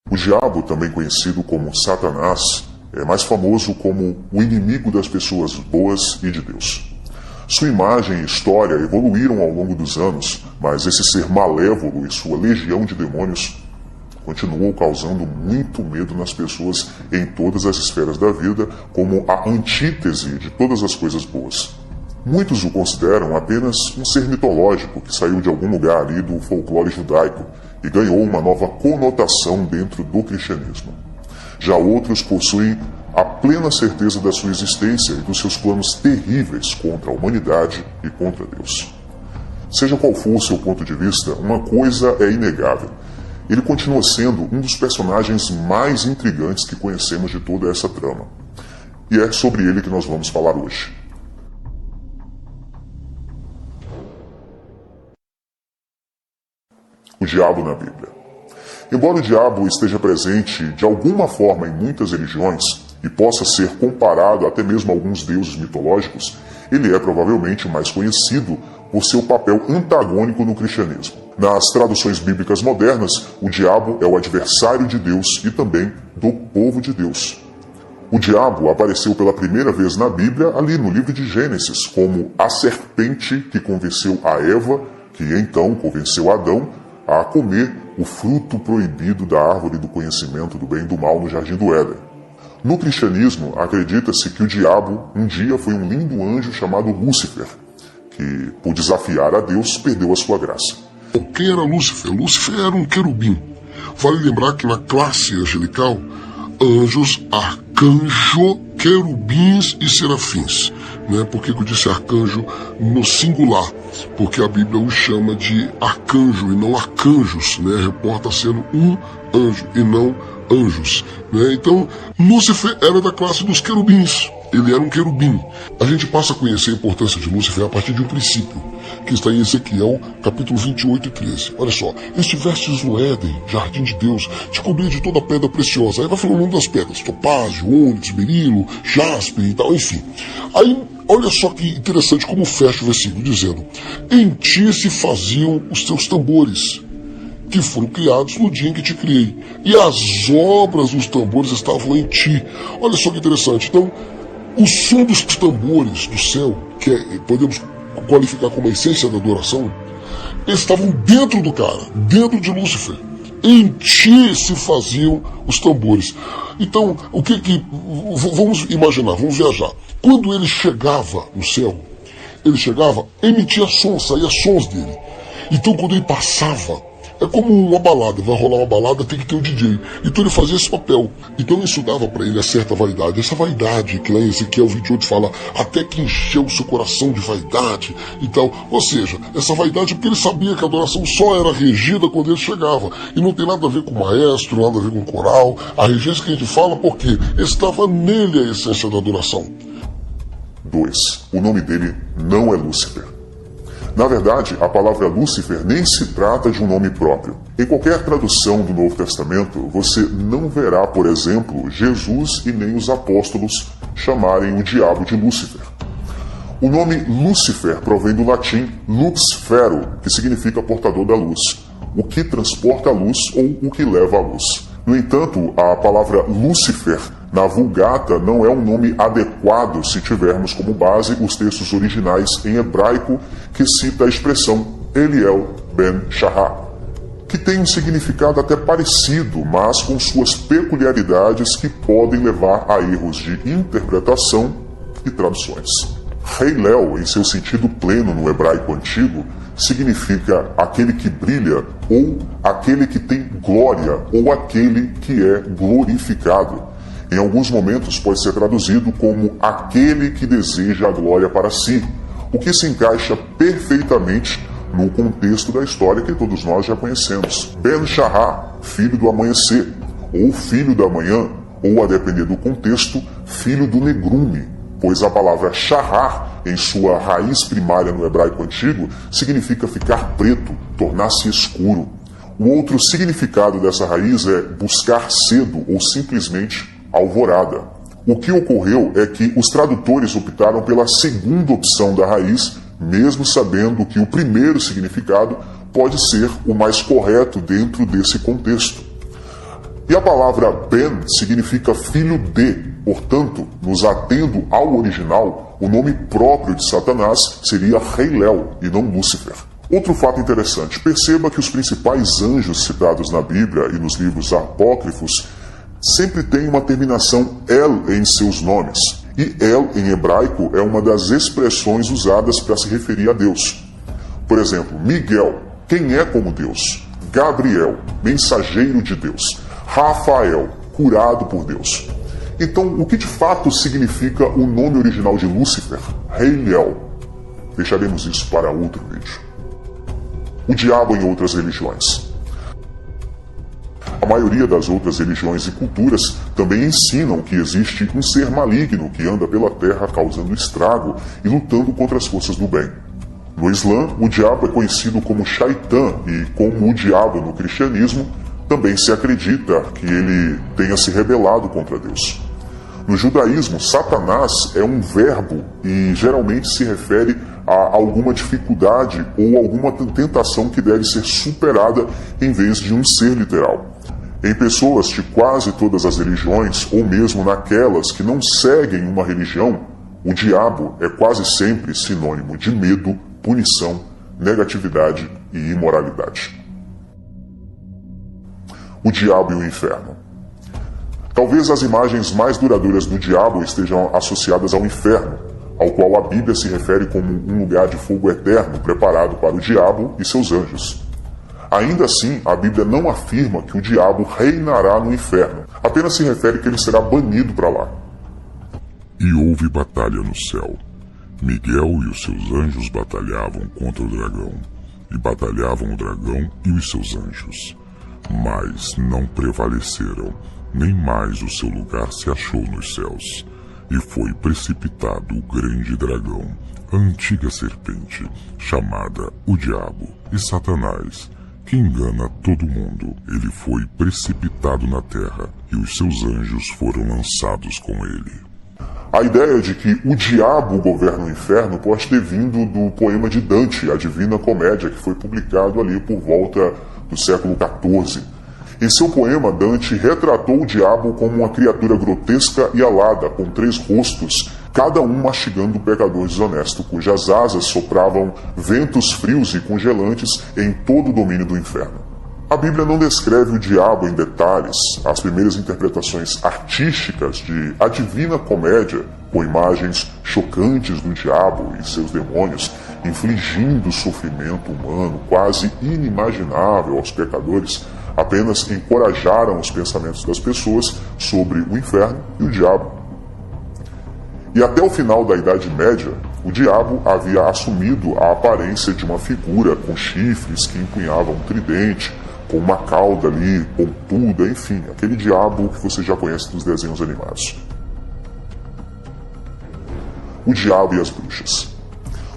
O diabo, também conhecido como Satanás, é mais famoso como o inimigo das pessoas boas e de Deus. Sua imagem e história evoluíram ao longo dos anos, mas esse ser malévolo e sua legião de demônios continuam causando muito medo nas pessoas em todas as esferas da vida, como a antítese de todas as coisas boas. Muitos o consideram apenas um ser mitológico que saiu de algum lugar ali do folclore judaico e ganhou uma nova conotação dentro do cristianismo. Já outros possuem a plena certeza da sua existência e dos seus planos terríveis contra a humanidade e contra Deus. Seja qual for o seu ponto de vista, uma coisa é inegável. Ele continua sendo um dos personagens mais intrigantes que conhecemos de toda essa trama. E é sobre ele que nós vamos falar hoje. O diabo na Bíblia. Embora o diabo esteja presente de alguma forma em muitas religiões e possa ser comparado até mesmo a alguns deuses mitológicos, ele é provavelmente mais conhecido por seu papel antagônico no cristianismo. Nas traduções bíblicas modernas, o diabo é o adversário de Deus e também do povo de Deus. O diabo apareceu pela primeira vez na Bíblia ali no livro de Gênesis, como a serpente que convenceu a Eva, que então convenceu Adão, a comer o fruto proibido da árvore do conhecimento do bem e do mal no Jardim do Éden. No cristianismo, acredita-se que o diabo um dia foi um lindo anjo chamado Lúcifer, que, por desafiar a Deus, perdeu a sua graça. Quem era Lúcifer? Lúcifer era um querubim. Vale lembrar que na classe angelical, anjos, arcanjo, querubins e serafins. Por que eu disse arcanjo no singular? Porque a Bíblia os chama de arcanjo e não arcanjos, reporta sendo um anjo e não anjos. Então, Lúcifer era da classe dos querubins. Ele era um querubim. A gente passa a conhecer a importância de Lúcifer a partir de um princípio, que está em Ezequiel, capítulo 28 e 13. Olha só, estivestes no Éden, jardim de Deus, te cobri de toda pedra preciosa. Aí vai falando o nome das pedras, topázio, ônix, berilo, jaspe e tal, enfim. Aí, olha só que interessante como fecha o versículo, dizendo: em ti se faziam os teus tambores, que foram criados no dia em que te criei, e as obras dos tambores estavam em ti. Olha só que interessante. Então, o som dos tambores do céu, que podemos qualificar como a essência da adoração, eles estavam dentro do cara, dentro de Lúcifer. Em ti se faziam os tambores. Então, vamos imaginar, vamos viajar. Quando ele chegava no céu, emitia sons, saía sons dele. Então, quando ele passava, é como uma balada, vai rolar uma balada, tem que ter um DJ. Então ele fazia esse papel. Então isso dava para ele a certa vaidade. Essa vaidade que lá em Ezequiel 28 fala, até que encheu o seu coração de vaidade e tal. Ou seja, essa vaidade porque ele sabia que a adoração só era regida quando ele chegava. E não tem nada a ver com o maestro, nada a ver com o coral. A regência que a gente fala porque estava nele a essência da adoração. 2. O nome dele não é Lúcifer. Na verdade, a palavra Lúcifer nem se trata de um nome próprio. Em qualquer tradução do Novo Testamento, você não verá, por exemplo, Jesus e nem os apóstolos chamarem o diabo de Lúcifer. O nome Lúcifer provém do latim lux ferro, que significa portador da luz, o que transporta a luz ou o que leva a luz. No entanto, a palavra Lúcifer na Vulgata não é um nome adequado se tivermos como base os textos originais em hebraico que cita a expressão Eliel ben Shahar, que tem um significado até parecido, mas com suas peculiaridades que podem levar a erros de interpretação e traduções. Heilel, em seu sentido pleno no hebraico antigo, significa aquele que brilha, ou aquele que tem glória, ou aquele que é glorificado. Em alguns momentos pode ser traduzido como aquele que deseja a glória para si, o que se encaixa perfeitamente no contexto da história que todos nós já conhecemos. Ben Shahar, filho do amanhecer, ou filho da manhã, ou a depender do contexto, filho do negrume, pois a palavra Shahar, em sua raiz primária no hebraico antigo, significa ficar preto, tornar-se escuro. O outro significado dessa raiz é buscar cedo ou simplesmente alvorada. O que ocorreu é que os tradutores optaram pela segunda opção da raiz, mesmo sabendo que o primeiro significado pode ser o mais correto dentro desse contexto. E a palavra Ben significa filho de, portanto, nos atendo ao original, o nome próprio de Satanás seria Heilel e não Lúcifer. Outro fato interessante, perceba que os principais anjos citados na Bíblia e nos livros apócrifos sempre têm uma terminação El em seus nomes. E El, em hebraico, é uma das expressões usadas para se referir a Deus. Por exemplo, Miguel, quem é como Deus? Gabriel, mensageiro de Deus. Rafael, curado por Deus. Então, o que de fato significa o nome original de Lúcifer? Heilel. Deixaremos isso para outro vídeo. O diabo em outras religiões. A maioria das outras religiões e culturas também ensinam que existe um ser maligno que anda pela terra causando estrago e lutando contra as forças do bem. No Islã, o diabo é conhecido como Shaitan e, como o diabo no cristianismo, também se acredita que ele tenha se rebelado contra Deus. No judaísmo, Satanás é um verbo e geralmente se refere a alguma dificuldade ou alguma tentação que deve ser superada em vez de um ser literal. Em pessoas de quase todas as religiões, ou mesmo naquelas que não seguem uma religião, o diabo é quase sempre sinônimo de medo, punição, negatividade e imoralidade. O diabo e o inferno. Talvez as imagens mais duradouras do diabo estejam associadas ao inferno, ao qual a Bíblia se refere como um lugar de fogo eterno preparado para o diabo e seus anjos. Ainda assim, a Bíblia não afirma que o diabo reinará no inferno, apenas se refere que ele será banido para lá. E houve batalha no céu. Miguel e os seus anjos batalhavam contra o dragão, e batalhavam o dragão e os seus anjos. Mas não prevaleceram, nem mais o seu lugar se achou nos céus. E foi precipitado o grande dragão, a antiga serpente, chamada o Diabo e Satanás, que engana todo mundo. Ele foi precipitado na terra, e os seus anjos foram lançados com ele. A ideia de que o diabo governa o inferno pode ter vindo do poema de Dante, a Divina Comédia, que foi publicado ali por volta do século XIV. Em seu poema, Dante retratou o diabo como uma criatura grotesca e alada, com 3 rostos, cada um mastigando um pecador desonesto, cujas asas sopravam ventos frios e congelantes em todo o domínio do inferno. A Bíblia não descreve o diabo em detalhes. As primeiras interpretações artísticas de A Divina Comédia, com imagens chocantes do diabo e seus demônios, infligindo sofrimento humano quase inimaginável aos pecadores, apenas encorajaram os pensamentos das pessoas sobre o inferno e o diabo. E até o final da Idade Média, o diabo havia assumido a aparência de uma figura com chifres que empunhava um tridente, com uma cauda ali, pontuda, enfim, aquele diabo que você já conhece dos desenhos animados. O diabo e as bruxas.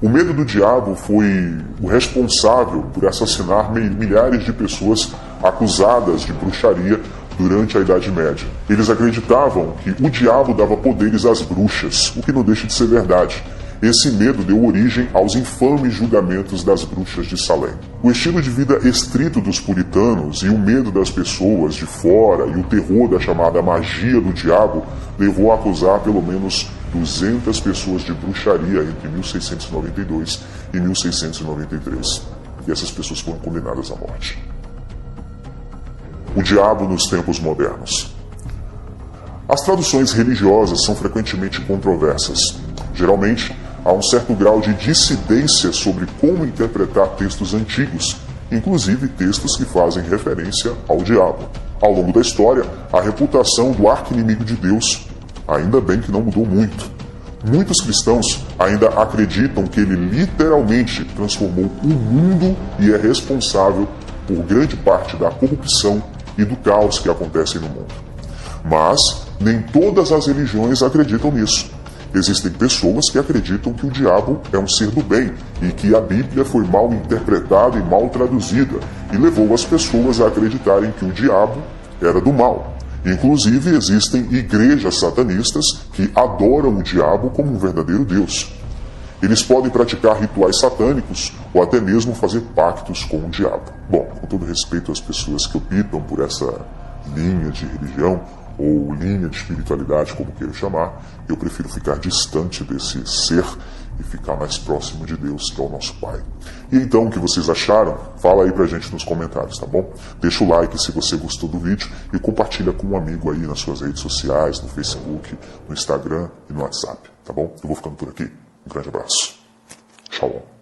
O medo do diabo foi o responsável por assassinar milhares de pessoas acusadas de bruxaria durante a Idade Média. Eles acreditavam que o diabo dava poderes às bruxas, o que não deixa de ser verdade. Esse medo deu origem aos infames julgamentos das bruxas de Salem. O estilo de vida estrito dos puritanos e o medo das pessoas de fora e o terror da chamada magia do diabo levou a acusar pelo menos 200 pessoas de bruxaria entre 1692 e 1693. E essas pessoas foram condenadas à morte. O diabo nos tempos modernos. As traduções religiosas são frequentemente controversas. Geralmente, há um certo grau de dissidência sobre como interpretar textos antigos, inclusive textos que fazem referência ao diabo. Ao longo da história, a reputação do arqui-inimigo de Deus, ainda bem que não mudou muito. Muitos cristãos ainda acreditam que ele literalmente transformou o mundo e é responsável por grande parte da corrupção e do caos que acontecem no mundo. Mas nem todas as religiões acreditam nisso. Existem pessoas que acreditam que o diabo é um ser do bem e que a Bíblia foi mal interpretada e mal traduzida e levou as pessoas a acreditarem que o diabo era do mal. Inclusive, existem igrejas satanistas que adoram o diabo como um verdadeiro Deus. Eles podem praticar rituais satânicos ou até mesmo fazer pactos com o diabo. Bom, com todo respeito às pessoas que optam por essa linha de religião ou linha de espiritualidade, como queira chamar, eu prefiro ficar distante desse ser e ficar mais próximo de Deus, que é o nosso Pai. E então, o que vocês acharam? Fala aí pra gente nos comentários, tá bom? Deixa o like se você gostou do vídeo e compartilha com um amigo aí nas suas redes sociais, no Facebook, no Instagram e no WhatsApp, tá bom? Eu vou ficando por aqui. Um grande abraço. Shalom.